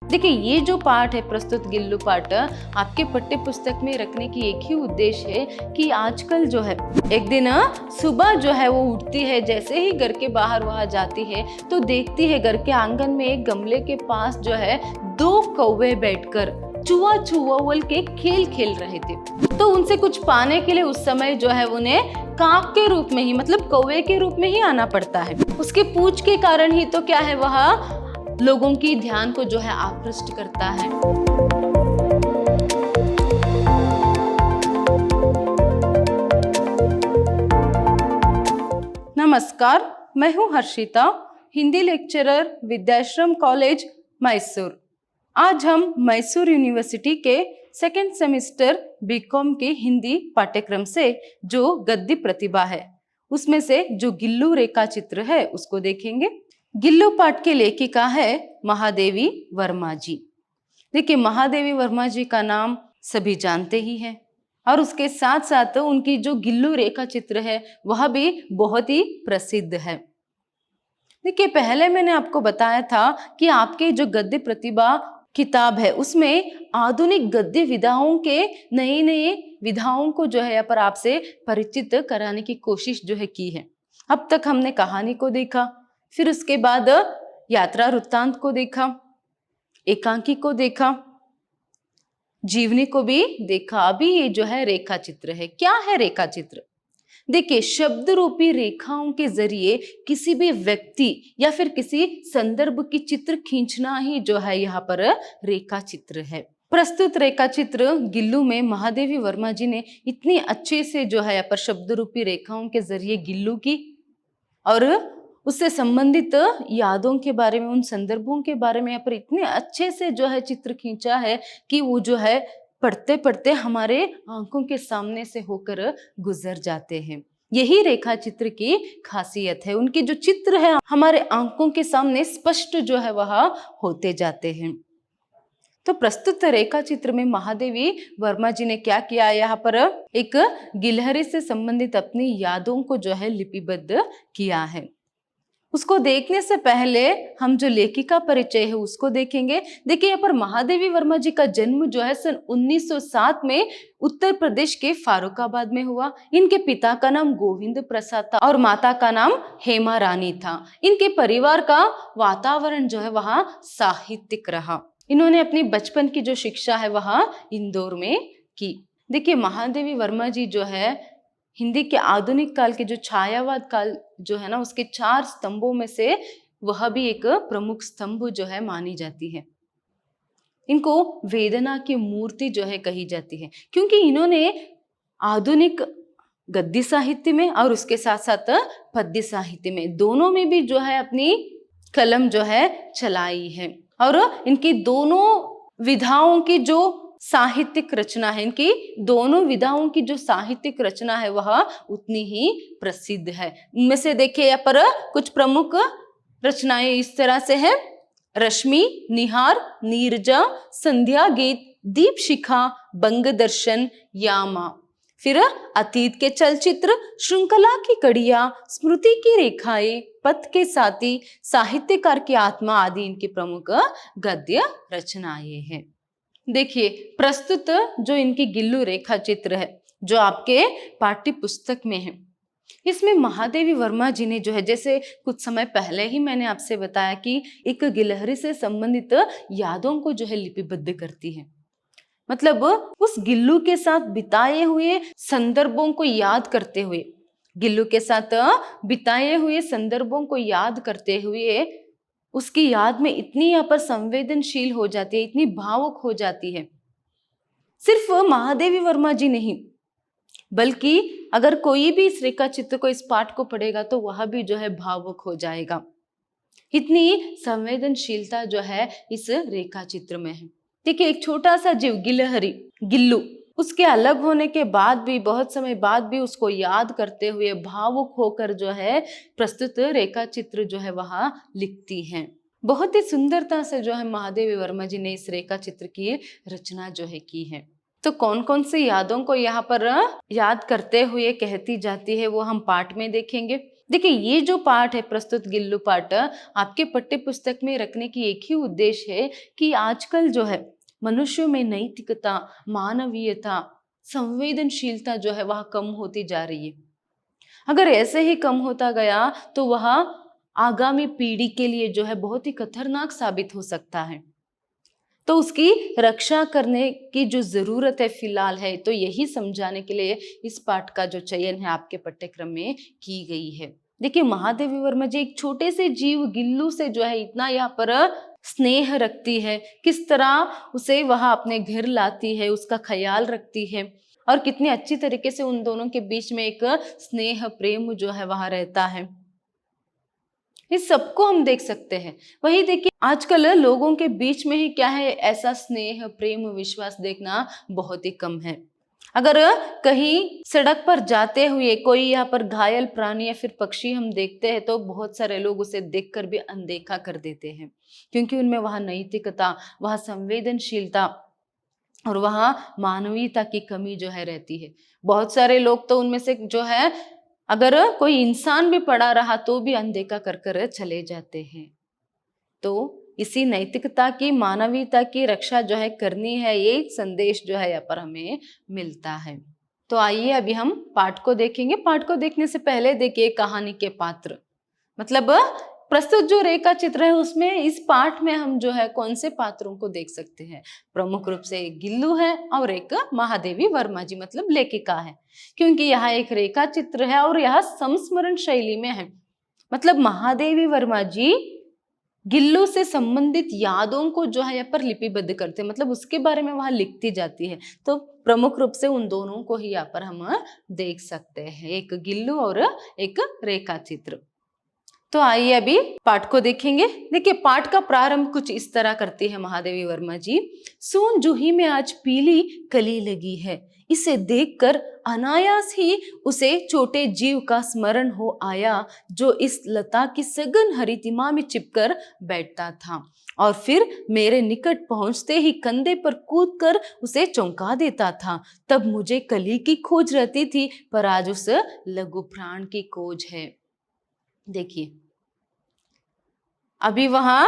देखिए, ये जो पाठ है प्रस्तुत गिल्लू पाठ आपके पाठ्य पुस्तक में रखने की एक ही उद्देश्य है कि आजकल जो है एक दिन सुबह जो है वो उठती है, जैसे ही घर के बाहर वहां जाती है तो देखती है घर के आंगन में एक गमले के पास जो है दो कौवे बैठकर चुआ चुआवल के खेल खेल रहे थे। तो उनसे कुछ पाने के लिए उस समय जो है उन्हें काक के रूप में ही, मतलब कौवे के रूप में ही आना पड़ता है। उसके पूंछ के कारण ही तो क्या है वह लोगों की ध्यान को जो है आकृष्ट करता है। नमस्कार, मैं हूं हर्षिता, हिंदी लेक्चरर, विद्याश्रम कॉलेज, मैसूर। आज हम मैसूर यूनिवर्सिटी के सेकेंड सेमेस्टर बीकॉम के हिंदी पाठ्यक्रम से जो गद्य प्रतिभा है उसमें से जो गिल्लू रेखा चित्र है उसको देखेंगे। गिल्लू पाठ के लेखिका है महादेवी वर्मा जी। देखिए, महादेवी वर्मा जी का नाम सभी जानते ही हैं और उसके साथ साथ उनकी जो गिल्लू रेखा चित्र है वह भी बहुत ही प्रसिद्ध है। देखिए, पहले मैंने आपको बताया था कि आपके जो गद्य प्रतिभा किताब है उसमें आधुनिक गद्य विधाओं के नए नए विधाओं को जो है यहाँ पर आपसे परिचित कराने की कोशिश जो है की है। अब तक हमने कहानी को देखा, फिर उसके बाद यात्रा वृत्तांत को देखा, एकांकी को देखा, जीवनी को भी देखा। अभी ये जो है रेखा चित्र है। क्या है रेखा चित्र? देखिए, शब्द रूपी रेखाओं के जरिए किसी भी व्यक्ति या फिर किसी संदर्भ की चित्र खींचना ही जो है यहाँ पर रेखा चित्र है। प्रस्तुत रेखा चित्र गिल्लू में महादेवी वर्मा जी ने इतनी अच्छे से जो है यहाँ पर शब्द रूपी रेखाओं के जरिए गिल्लू की और उससे संबंधित यादों के बारे में, उन संदर्भों के बारे में यहाँ पर इतने अच्छे से जो है चित्र खींचा है कि वो जो है पढ़ते पढ़ते हमारे आंखों के सामने से होकर गुजर जाते हैं। यही रेखा चित्र की खासियत है। उनके जो चित्र है हमारे आंखों के सामने स्पष्ट जो है वह होते जाते हैं। तो प्रस्तुत रेखा चित्र में महादेवी वर्मा जी ने क्या किया, यहाँ पर एक गिलहरी से संबंधित अपनी यादों को जो है लिपिबद्ध किया है। उसको देखने से पहले हम जो लेखिका परिचय है उसको देखेंगे। देखिए, यहाँ पर महादेवी वर्मा जी का जन्म जो है सन 1907 में उत्तर प्रदेश के फारुखाबाद में हुआ। इनके पिता का नाम गोविंद प्रसाद था और माता का नाम हेमा रानी था। इनके परिवार का वातावरण जो है वहाँ साहित्यिक रहा। इन्होंने अपनी बचपन की जो शिक्षा है वह इंदौर में की। देखिए, महादेवी वर्मा जी जो है हिंदी के आधुनिक काल के जो छायावाद काल जो है ना उसके 4 स्तंभों में से वह भी एक प्रमुख स्तंभ जो है मानी जाती है। इनको वेदना की मूर्ति जो है कही जाती है क्योंकि इन्होंने आधुनिक गद्य साहित्य में और उसके साथ साथ पद्य साहित्य में दोनों में भी जो है अपनी कलम जो है चलाई है। और इनकी दोनों विधाओं की जो साहित्यिक रचना है, इनकी दोनों विधाओं की जो साहित्यिक रचना है वह उतनी ही प्रसिद्ध है। इनमें से देखिए यहाँ पर कुछ प्रमुख रचनाएं इस तरह से है: रश्मि, निहार, नीरजा, संध्या गीत, दीप शिखा, बंग दर्शन, यामा। फिर अतीत के चलचित्र, श्रृंखला की कड़िया, स्मृति की रेखाएं, पथ के साथी, साहित्यकार की आत्मा आदि इनकी प्रमुख गद्य रचनाएं हैं। देखिए, प्रस्तुत जो इनकी गिल्लू रेखा चित्र है जो आपके पाठ्य पुस्तक में है, इसमें महादेवी वर्मा जी ने जो है, जैसे कुछ समय पहले ही मैंने आपसे बताया कि एक गिलहरी से संबंधित यादों को जो है लिपिबद्ध करती है। मतलब उस गिल्लू के साथ बिताए हुए संदर्भों को याद करते हुए, गिल्लू के साथ बिताए हुए संदर्भों को याद करते हुए उसकी याद में इतनी यहाँ पर संवेदनशील हो जाती है, इतनी भावुक हो जाती है। सिर्फ महादेवी वर्मा जी नहीं, बल्कि अगर कोई भी इस रेखा चित्र को, इस पाठ को पढ़ेगा तो वह भी जो है भावुक हो जाएगा। इतनी संवेदनशीलता जो है इस रेखा चित्र में है। देखिए, एक छोटा सा जीव गिलहरी, गिल्लू, उसके अलग होने के बाद भी, बहुत समय बाद भी उसको याद करते हुए भावुक होकर जो है प्रस्तुत रेखा चित्र जो है वहां लिखती हैं। बहुत ही सुंदरता से जो है महादेवी वर्मा जी ने इस रेखा चित्र की रचना जो है की है। तो कौन कौन सी यादों को यहाँ पर याद करते हुए कहती जाती है वो हम पाठ में देखेंगे। देखिए ये जो पाठ है प्रस्तुत गिल्लू पाठ आपके पाठ्य पुस्तक में रखने की एक ही उद्देश्य है कि आजकल जो है मनुष्यों में नैतिकता, मानवीयता, संवेदनशीलता जो है वह कम होती जा रही है। अगर ऐसे ही कम होता गया तो वह आगामी पीढ़ी के लिए जो है बहुत ही खतरनाक साबित हो सकता है। तो उसकी रक्षा करने की जो जरूरत है फिलहाल है, तो यही समझाने के लिए इस पाठ का जो चयन है आपके पाठ्यक्रम में की गई है। देखिए महादेवी वर्मा जी एक छोटे से जीव गिल्लू से जो है इतना यहाँ पर स्नेह रखती है, किस तरह उसे वह अपने घर लाती है, उसका ख्याल रखती है और कितनी अच्छी तरीके से उन दोनों के बीच में एक स्नेह प्रेम जो है वहां रहता है, इस सबको हम देख सकते हैं। वही देखिए आजकल लोगों के बीच में ही क्या है, ऐसा स्नेह प्रेम विश्वास देखना बहुत ही कम है। अगर कहीं सड़क पर जाते हुए कोई यहाँ पर घायल प्राणी या फिर पक्षी हम देखते हैं तो बहुत सारे लोग उसे देखकर भी अनदेखा कर देते हैं, क्योंकि उनमें वह नैतिकता, वह संवेदनशीलता और वह मानवीयता की कमी जो है रहती है। बहुत सारे लोग तो उनमें से जो है अगर कोई इंसान भी पड़ा रहा तो भी अनदेखा कर कर चले जाते हैं। तो इसी नैतिकता की, मानवीयता की रक्षा जो है करनी है, ये संदेश जो है यहाँ पर हमें मिलता है। तो आइए अभी हम पाठ को देखेंगे। पाठ को देखने से पहले देखिए कहानी के पात्र, मतलब प्रस्तुत जो रेखा चित्र है उसमें इस पाठ में हम जो है कौन से पात्रों को देख सकते हैं। प्रमुख रूप से एक गिल्लू है और एक महादेवी वर्मा जी मतलब लेखिका है, क्योंकि यह एक रेखा चित्र है और यह संस्मरण शैली में है। मतलब महादेवी वर्मा जी गिल्लू से संबंधित यादों को जो है यहाँ पर लिपिबद्ध करते हैं, मतलब उसके बारे में वहां लिखती जाती है। तो प्रमुख रूप से उन दोनों को ही यहाँ पर हम देख सकते हैं, एक गिल्लू और एक रेखा चित्र। तो आइए अभी पाठ को देखेंगे। देखिए पाठ का प्रारंभ कुछ इस तरह करती है महादेवी वर्मा जी। सोन जूही में आज पीली कली लगी है, इसे देखकर अनायास ही उसे छोटे जीव का स्मरण हो आया जो इस लता की सघन हरितिमा में चिपकर बैठता था और फिर मेरे निकट पहुंचते ही कंधे पर कूदकर उसे चौंका देता था। तब मुझे कली की खोज रहती थी, पर आज उस लघु प्राण की खोज है। देखिए अभी वहां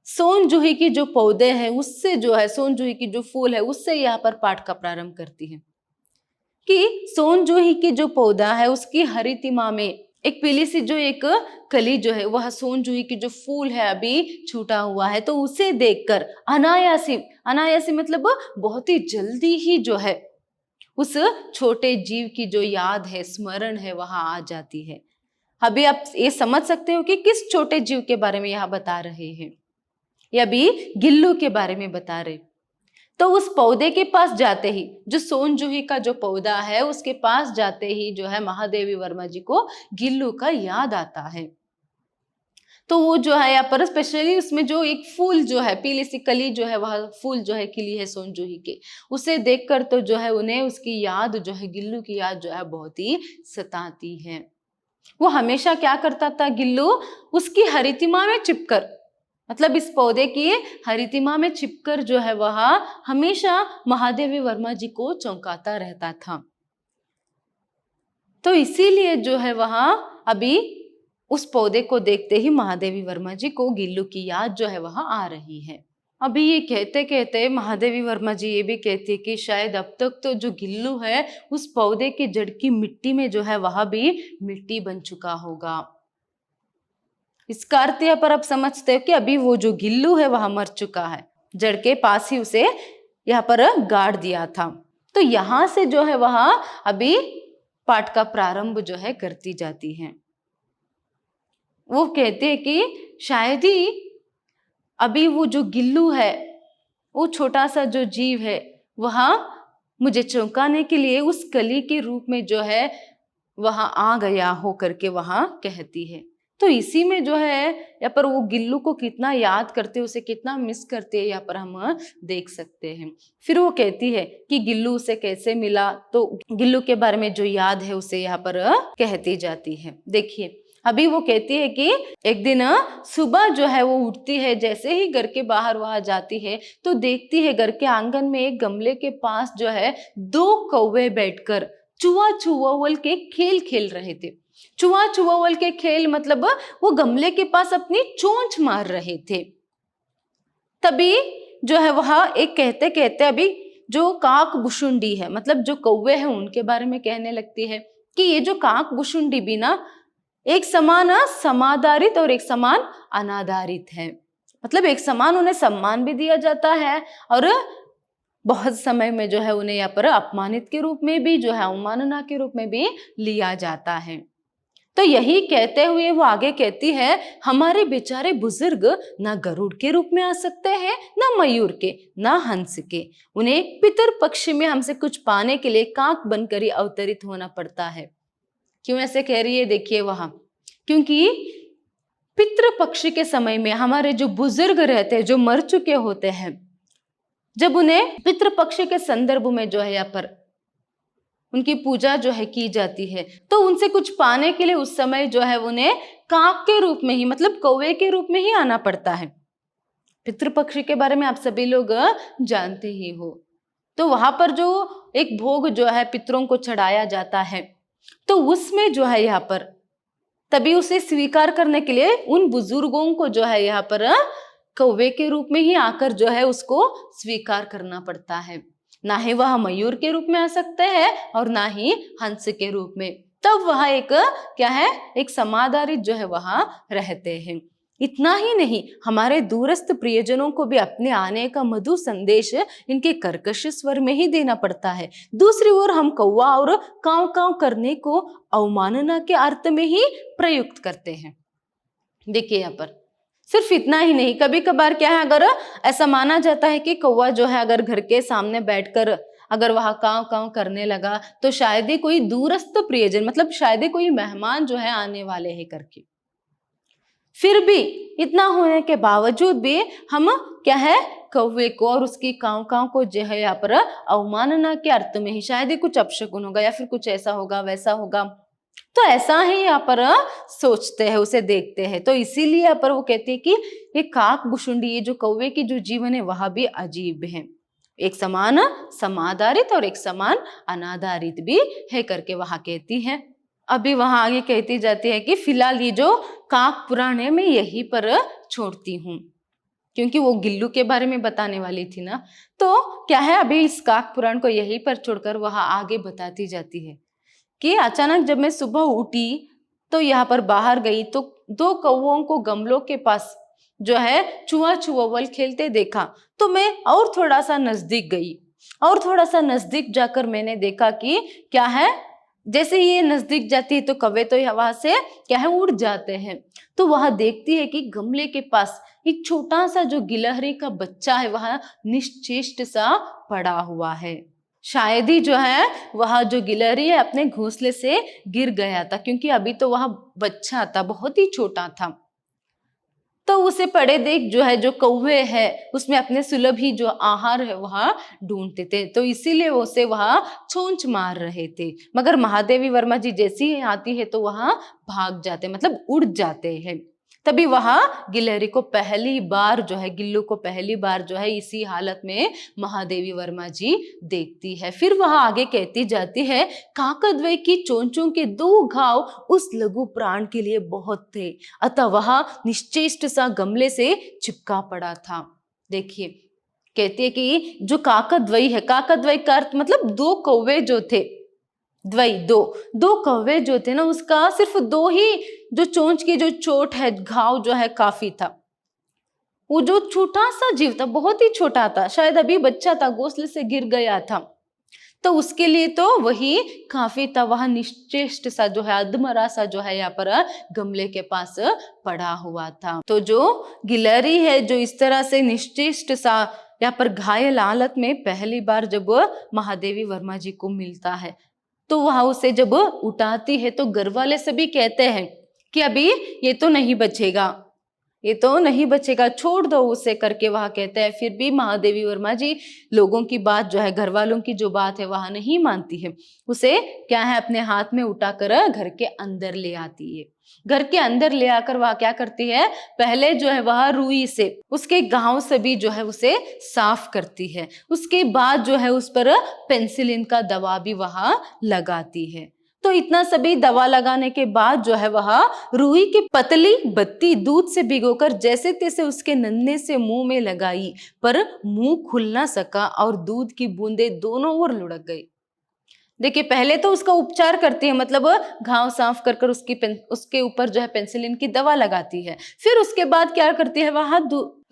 सोन जूही की जो पौधे हैं उससे जो है, सोन जूही की जो फूल है उससे यहाँ पर पाठ का प्रारंभ करती है कि सोन जूही की जो पौधा है उसकी हरितिमा में एक पीली सी जो एक कली जो है, वह सोन जूही की जो फूल है अभी छूटा हुआ है, तो उसे देखकर अनायासी, अनायासी मतलब बहुत ही जल्दी ही जो है उस छोटे जीव की जो याद है, स्मरण है वहां आ जाती है। अभी आप ये समझ सकते हो कि किस छोटे जीव के बारे में यहाँ बता रहे हैं, या भी गिल्लू के बारे में बता रहे। तो उस पौधे के पास जाते ही, जो सोन जूही का जो पौधा है उसके पास जाते ही जो है महादेवी वर्मा जी को गिल्लू का याद आता है। तो वो जो है यहाँ पर स्पेशली उसमें जो एक फूल जो है, पीली सी कली जो है, वह फूल जो है खिली है सोन जूही के, उसे देखकर तो जो है उन्हें उसकी याद जो है, गिल्लू की याद जो है बहुत ही सताती है। वो हमेशा क्या करता था गिल्लू, उसकी हरितिमा में चिपकर, मतलब इस पौधे की हरितिमा में चिपकर जो है वह हमेशा महादेवी वर्मा जी को चौंकाता रहता था। तो इसीलिए जो है वहां अभी उस पौधे को देखते ही महादेवी वर्मा जी को गिल्लू की याद जो है वहां आ रही है। अभी ये कहते कहते महादेवी वर्मा जी ये भी कहती है कि शायद अब तक तो जो गिल्लू है उस पौधे की जड़ की मिट्टी में जो है वह भी मिट्टी बन चुका होगा। इसका अर्थ यहाँ पर आप समझते हो कि अभी वो जो गिल्लू है वह मर चुका है, जड़ के पास ही उसे यहाँ पर गाड़ दिया था। तो यहाँ से जो है वह अभी पाठ का प्रारंभ जो है करती जाती है। वो कहते हैं कि शायद ही अभी वो जो गिल्लू है, वो छोटा सा जो जीव है, वह मुझे चौंकाने के लिए उस कली के रूप में जो है वहां आ गया हो करके वहां कहती है। तो इसी में जो है यहाँ पर वो गिल्लू को कितना याद करते, उसे कितना मिस करते हैं यहाँ पर हम देख सकते हैं। फिर वो कहती है कि गिल्लू उसे कैसे मिला, तो गिल्लू के बारे में जो याद है उसे यहाँ पर कहती जाती है। देखिए अभी वो कहती है कि एक दिन सुबह जो है वो उठती है, जैसे ही घर के बाहर वहां जाती है तो देखती है घर के आंगन में एक गमले के पास जो है 2 कौवे बैठकर चुआ चुआवल के खेल खेल रहे थे। चुआ चुआवल के खेल मतलब वो गमले के पास अपनी चोंच मार रहे थे। तभी जो है वह एक कहते कहते अभी जो काक बुशुंडी है, मतलब जो कौवे हैं, उनके बारे में कहने लगती है कि ये जो काक बुशुंडी भी ना एक समान समाधारित और एक समान अनाधारित है। मतलब एक समान उन्हें सम्मान भी दिया जाता है और बहुत समय में जो है उन्हें यहाँ पर अपमानित के रूप में भी, जो है अवमानना के रूप में भी लिया जाता है। तो यही कहते हुए वो आगे कहती है, हमारे बेचारे बुजुर्ग ना गरुड़ के रूप में आ सकते हैं, ना मयूर के, ना हंस के। उन्हें पितर पक्ष में हमसे कुछ पाने के लिए काक बनकर ही अवतरित होना पड़ता है। क्यों ऐसे कह रही है? देखिए वहां, क्योंकि पितृ पक्ष के समय में हमारे जो बुजुर्ग रहते हैं, जो मर चुके होते हैं, जब उन्हें पितृ पक्ष के संदर्भ में जो है यहाँ पर उनकी पूजा जो है की जाती है, तो उनसे कुछ पाने के लिए उस समय जो है उन्हें काक के रूप में ही, मतलब कौवे के रूप में ही आना पड़ता है। पितृपक्ष के बारे में आप सभी लोग जानते ही हो। तो वहां पर जो एक भोग जो है पितरों को चढ़ाया जाता है, तो उसमें जो है यहाँ पर तभी उसे स्वीकार करने के लिए उन बुजुर्गों को जो है यहाँ पर कौवे के रूप में ही आकर जो है उसको स्वीकार करना पड़ता है। ना ही वह मयूर के रूप में आ सकते हैं और ना ही हंस के रूप में। तब वह एक क्या है, एक समाधारित जो है वहां रहते हैं। इतना ही नहीं, हमारे दूरस्थ प्रियजनों को भी अपने आने का मधुर संदेश इनके कर्कश स्वर में ही देना पड़ता है। दूसरी ओर हम कौवा और कांव कांव करने को अवमानना के अर्थ में ही प्रयुक्त करते हैं। देखिए यहाँ पर सिर्फ इतना ही नहीं, कभी कभार क्या है, अगर ऐसा माना जाता है कि कौवा जो है अगर घर के सामने बैठकर अगर वह कांव कांव करने लगा तो शायद ही कोई दूरस्थ प्रियजन, मतलब शायद ही कोई मेहमान जो है आने वाले हैं करके। फिर भी इतना होने के बावजूद भी हम क्या है, कौवे को और उसकी कांव कांव को जो है यहाँ पर अवमानना के अर्थ में ही, शायद ही कुछ अपशकुन होगा या फिर कुछ ऐसा होगा वैसा होगा, तो ऐसा ही यहाँ पर सोचते हैं, उसे देखते हैं। तो इसीलिए यहाँ पर वो कहते हैं कि ये काक बुशुंडी, ये जो कौवे की जो जीवन है वह भी अजीब है, एक समान समाधारित और एक समान अनाधारित भी है करके वहां कहती है। अभी वहां आगे कहती जाती है कि फिलहाल ये जो काक पुराण है मैं यहीं पर छोड़ती हूँ, क्योंकि वो गिल्लू के बारे में बताने वाली थी ना। तो क्या है, अभी इस काक पुराण को यहीं पर छोड़कर वह आगे बताती जाती है कि अचानक जब मैं सुबह उठी तो यहाँ पर बाहर गई तो दो कौवों को गमलों के पास जो है चुआ चुआवल खेलते देखा। तो मैं और थोड़ा सा नजदीक गई और थोड़ा सा नजदीक जाकर मैंने देखा कि क्या है, जैसे ये नजदीक जाती है तो कौवे तो वहां से क्या है उड़ जाते हैं। तो वह देखती है कि गमले के पास एक छोटा सा जो गिलहरी का बच्चा है वह निश्चेष्ट सा पड़ा हुआ है। शायद ही जो है वह जो गिलहरी है अपने घोंसले से गिर गया था, क्योंकि अभी तो वह बच्चा था, बहुत ही छोटा था। तो उसे पड़े देख जो है जो कौवे है उसमें अपने सुलभ ही जो आहार है वह ढूंढते थे, तो इसीलिए उसे वह छोंच मार रहे थे। मगर महादेवी वर्मा जी जैसी ही आती है तो वह भाग जाते, मतलब उड़ जाते हैं। तभी वहां गिलहरी को पहली बार जो है, गिल्लू को पहली बार जो है इसी हालत में महादेवी वर्मा जी देखती है। फिर वह आगे कहती जाती है, काकद्वय की चोंचों के 2 घाव उस लघु प्राण के लिए बहुत थे, अतः वह निश्चेष्ट सा गमले से चिपका पड़ा था। देखिए कहती है कि जो काकद्वय है, काकद्वय का अर्थ मतलब 2 कौवे जो थे, द्वई दो कौवे जो थे ना, उसका सिर्फ 2 ही जो चोंच की जो चोट है, घाव जो है काफी था। वो जो छोटा सा जीव था, बहुत ही छोटा था, शायद अभी बच्चा था, घोंसले से गिर गया था, तो उसके लिए तो वही काफी था। वह निश्चेष्ट सा जो है, अधमरा सा जो है यहाँ पर गमले के पास पड़ा हुआ था। तो जो गिलहरी है जो इस तरह से निश्चेष्ट सा यहाँ पर घायल हालत में पहली बार जब महादेवी वर्मा जी को मिलता है तो वह उसे जब उठाती है तो घर वाले सभी कहते हैं कि अभी ये तो नहीं बचेगा, ये तो नहीं बचेगा, छोड़ दो उसे करके वह कहते हैं। फिर भी महादेवी वर्मा जी लोगों की बात जो है, घर वालों की जो बात है वह नहीं मानती है। उसे क्या है अपने हाथ में उठाकर घर के अंदर ले आती है। घर के अंदर ले आकर वह क्या करती है, पहले जो है वह रुई से उसके गांव से भी जो है उसे साफ करती है। उसके बाद जो है उस पर पेंसिलिन का दवा भी वह लगाती है। तो इतना सभी दवा लगाने के बाद जो है वह रुई की पतली बत्ती दूध से भिगोकर जैसे तैसे उसके नन्हे से मुंह में लगाई, पर मुंह खुल ना सका और दूध की बूंदें दोनों ओर लुढ़क गई। देखिए पहले तो उसका उपचार करती है, मतलब घाव साफ कर कर उसके ऊपर जो है पेंसिलिन की दवा लगाती है। फिर उसके बाद क्या करती है वह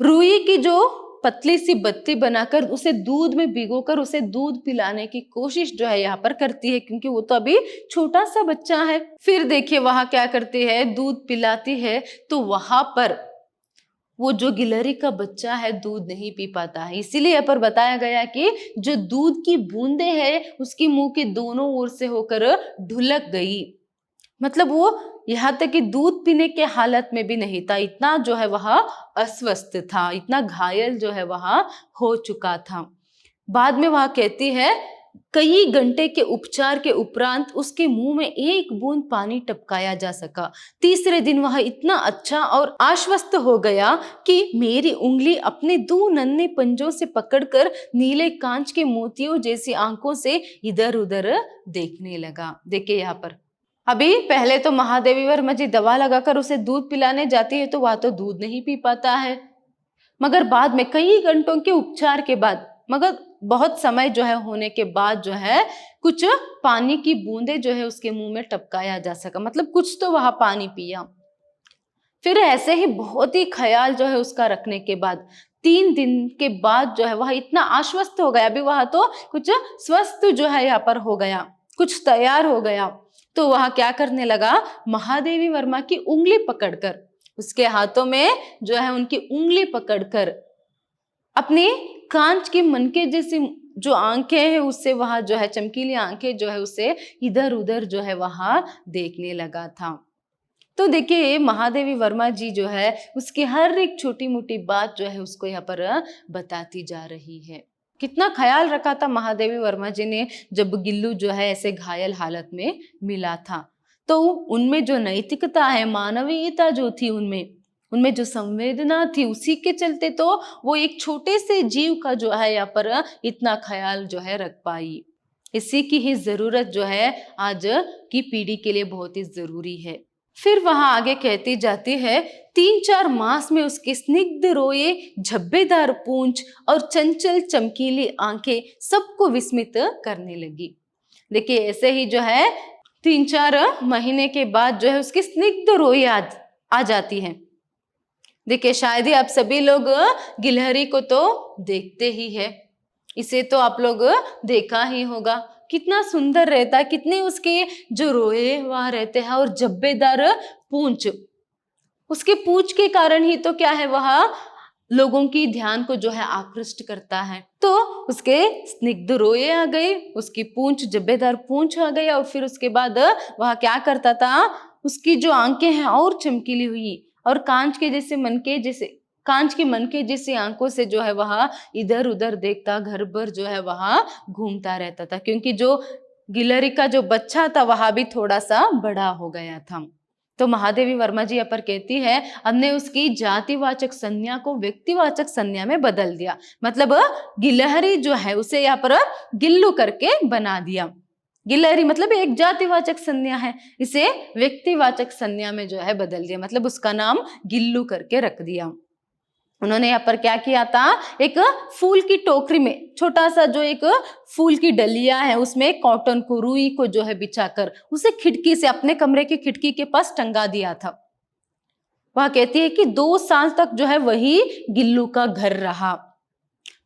रुई की जो पतली सी बत्ती बनाकर उसे दूध में भिगोकर उसे दूध पिलाने की कोशिश जो है यहाँ पर करती है, क्योंकि वो तो अभी छोटा सा बच्चा है। फिर देखिए वहां क्या करती है, दूध पिलाती है तो वहां पर वो जो गिलहरी का बच्चा है दूध नहीं पी पाता है। इसीलिए यहाँ पर बताया गया कि जो दूध की बूंदे हैं उसकी मुंह के दोनों ओर से होकर ढुलक गई, मतलब वो यहाँ तक कि दूध पीने के हालत में भी नहीं था, इतना जो है वह अस्वस्थ था, इतना घायल जो है वह हो चुका था। बाद में वह कहती है कई घंटे के उपचार के उपरांत उसके मुंह में एक बूंद पानी टपकाया जा सका। तीसरे दिन वह इतना अच्छा और आश्वस्त हो गया कि मेरी उंगली अपने दो नन्हे पंजों से पकड़कर नीले कांच के मोतियों जैसी आंखों से इधर उधर देखने लगा। देखिए यहाँ पर अभी पहले तो महादेवी वर्मा जी दवा लगाकर उसे दूध पिलाने जाती है तो वह तो दूध नहीं पी पाता है, मगर बाद में कई घंटों के उपचार के बाद, मगर बहुत समय जो है होने के बाद जो है कुछ पानी की बूंदे जो है उसके मुंह में टपकाया जा सका, मतलब कुछ तो वह पानी पिया। फिर ऐसे ही बहुत ही ख्याल जो है उसका रखने के बाद 3 दिन के बाद जो है वह इतना आश्वस्त हो गया, अभी वह तो कुछ स्वस्थ जो है यहाँ पर हो गया, कुछ तैयार हो गया। तो वह क्या करने लगा, महादेवी वर्मा की उंगली पकड़कर, उसके हाथों में जो है उनकी उंगली पकड़कर अपनी कांच की मनके जैसी जो आंखें हैं उससे वहां जो है चमकीली आंखें जो है उसे इधर उधर जो है वहां देखने लगा था। तो देखिए महादेवी वर्मा जी जो है उसकी हर एक छोटी मोटी बात जो है उसको यहाँ पर बताती जा रही है। कितना ख्याल रखा था महादेवी वर्मा जी ने जब गिल्लू जो है ऐसे घायल हालत में मिला था। तो उनमें जो नैतिकता है, मानवीयता जो थी उनमें उनमें जो संवेदना थी, उसी के चलते तो वो एक छोटे से जीव का जो है यहाँ पर इतना ख्याल जो है रख पाई। इसी की ही जरूरत जो है आज की पीढ़ी के लिए बहुत ही जरूरी है। फिर वहां आगे कहती जाती है 3-4 मास में उसके स्निग्ध रोए, झब्बेदार पूंछ और चंचल चमकीली आंखें सबको विस्मित करने लगी। देखिए ऐसे ही जो है 3-4 महीने के बाद जो है उसकी स्निग्ध रोए आ जाती है। देखिए शायद ही आप सभी लोग गिलहरी को तो देखते ही है, इसे तो आप लोग देखा ही होगा, कितना सुंदर रहता है, कितने उसके जो रोए वहां रहते हैं और जब्बेदार पूंछ, उसके पूंछ के कारण ही तो क्या है वह लोगों की ध्यान को जो है आकृष्ट करता है। तो उसके स्निग्ध रोए आ गए, उसकी पूंछ जब्बेदार पूंछ आ गई और फिर उसके बाद वह क्या करता था, उसकी जो आंखें हैं और चमकीली हुई और कांच के मनके जैसी आंखों से जो है वह इधर उधर देखता, घर भर जो है वह घूमता रहता था, क्योंकि जो गिलहरी का जो बच्चा था वह भी थोड़ा सा बड़ा हो गया था। तो महादेवी वर्मा जी यहाँ पर कहती है हमने उसकी जातिवाचक संज्ञा को व्यक्तिवाचक संज्ञा में बदल दिया, मतलब गिलहरी जो है उसे यहाँ पर गिल्लू करके बना दिया। गिलहरी मतलब एक जातिवाचक संज्ञा है, इसे व्यक्तिवाचक संज्ञा में जो है बदल दिया, मतलब उसका नाम गिल्लू करके रख दिया। उन्होंने यहाँ पर क्या किया था, एक फूल की टोकरी में छोटा सा जो एक फूल की डलिया है उसमें कॉटन को, रुई को जो है बिछाकर उसे खिड़की से अपने कमरे की खिड़की के पास टंगा दिया था। वह कहती है कि 2 साल तक जो है वही गिल्लू का घर रहा।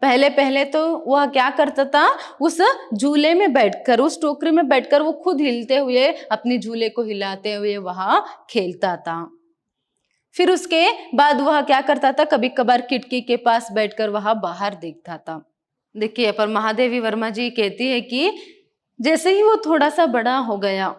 पहले पहले तो वह क्या करता था, उस झूले में बैठकर, उस टोकरी में बैठकर वो खुद हिलते हुए अपने झूले को हिलाते हुए वहां खेलता था। फिर उसके बाद वह क्या करता था, कभी कभार खिड़की के पास बैठकर वह बाहर देखता था। देखिए पर महादेवी वर्मा जी कहती है कि जैसे ही वो थोड़ा सा बड़ा हो गया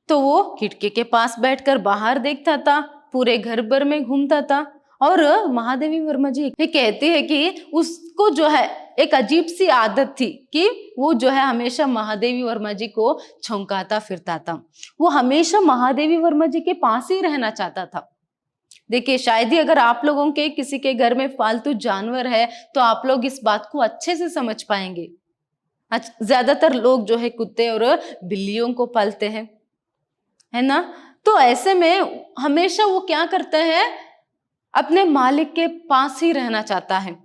तो वो खिड़की के पास बैठकर बाहर देखता था, पूरे घर भर में घूमता था। और महादेवी वर्मा जी ये कहती है कि उसको जो है एक अजीब सी आदत थी कि वो जो है हमेशा महादेवी वर्मा जी को छौंकाता फिरता था, वो हमेशा महादेवी वर्मा जी के पास ही रहना चाहता था। देखिए शायद ही अगर आप लोगों के किसी के घर में पालतू जानवर है तो आप लोग इस बात को अच्छे से समझ पाएंगे। आज ज्यादातर लोग जो है कुत्ते और बिल्लियों को पालते हैं, है ना। तो ऐसे में हमेशा वो क्या करता है, अपने मालिक के पास ही रहना चाहता है,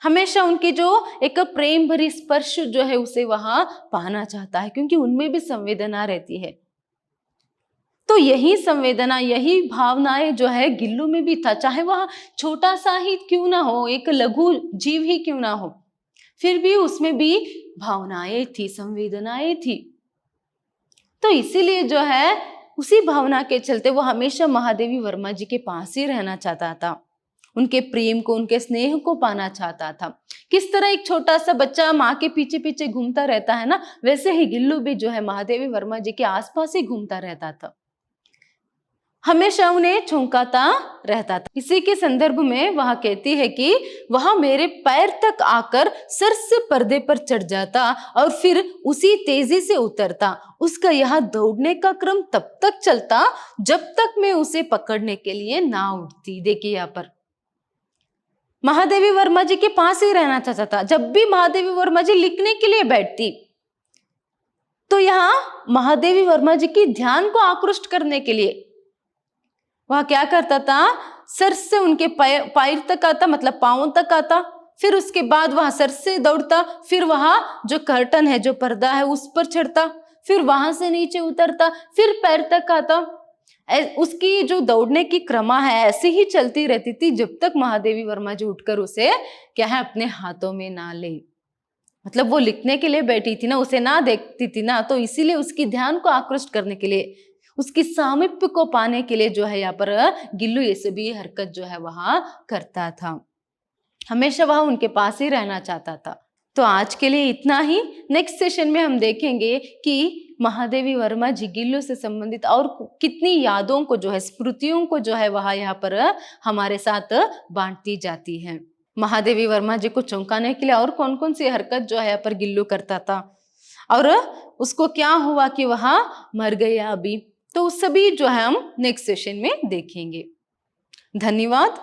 हमेशा उनकी जो एक प्रेम भरी स्पर्श जो है उसे वहां पाना चाहता है, क्योंकि उनमें भी संवेदना रहती है। तो यही संवेदना, यही भावनाएं जो है गिल्लू में भी था, चाहे वह छोटा सा ही क्यों ना हो, एक लघु जीव ही क्यों ना हो, फिर भी उसमें भी भावनाएं थी, संवेदनाएं थी। तो इसीलिए जो है उसी भावना के चलते वो हमेशा महादेवी वर्मा जी के पास ही रहना चाहता था, उनके प्रेम को, उनके स्नेह को पाना चाहता था। किस तरह एक छोटा सा बच्चा माँ के पीछे पीछे घूमता रहता है ना, वैसे ही गिल्लू भी जो है महादेवी वर्मा जी के आसपास ही घूमता रहता था, हमेशा उन्हें छौंकाता रहता था। इसी के संदर्भ में वह कहती है कि वह मेरे पैर तक आकर सर से पर्दे पर चढ़ जाता और फिर उसी तेजी से उतरता। उसका यह दौड़ने का क्रम तब तक चलता जब तक मैं उसे पकड़ने के लिए ना उठती। देखिए यहाँ पर महादेवी वर्मा जी के पास ही रहना चाहता था। जब भी महादेवी वर्मा जी लिखने के लिए बैठती तो यहाँ महादेवी वर्मा जी की ध्यान को आकृष्ट करने के लिए वह क्या करता था, सर से उनके पैर तक आता, मतलब पांव तक आता, फिर उसके बाद वहां सर से दौड़ता, फिर वहां जो कर्टन है, जो पर्दा है, उस पर चढ़ता, फिर वहां से नीचे उतरता, फिर पैर तक आता। उसकी जो दौड़ने की क्रमा है ऐसे ही चलती रहती थी जब तक महादेवी वर्मा जी उठकर उसे क्या है अपने हाथों में ना ले। मतलब वो लिखने के लिए बैठी थी ना, उसे ना देखती थी ना, तो इसीलिए उसकी ध्यान को आकृष्ट करने के लिए, उसकी सामीप्य को पाने के लिए जो है यहाँ पर गिल्लू ये सभी हरकत जो है वहां करता था, हमेशा वह उनके पास ही रहना चाहता था। तो आज के लिए इतना ही। नेक्स्ट सेशन में हम देखेंगे कि महादेवी वर्मा जी गिल्लू से संबंधित और कितनी यादों को जो है, स्मृतियों को जो है वह यहाँ पर हमारे साथ बांटती जाती है। महादेवी वर्मा जी को चौंकाने के लिए और कौन कौन सी हरकत जो है यहाँ पर गिल्लू करता था और उसको क्या हुआ कि वह मर गया अभी, तो सभी जो है हम नेक्स्ट सेशन में देखेंगे। धन्यवाद।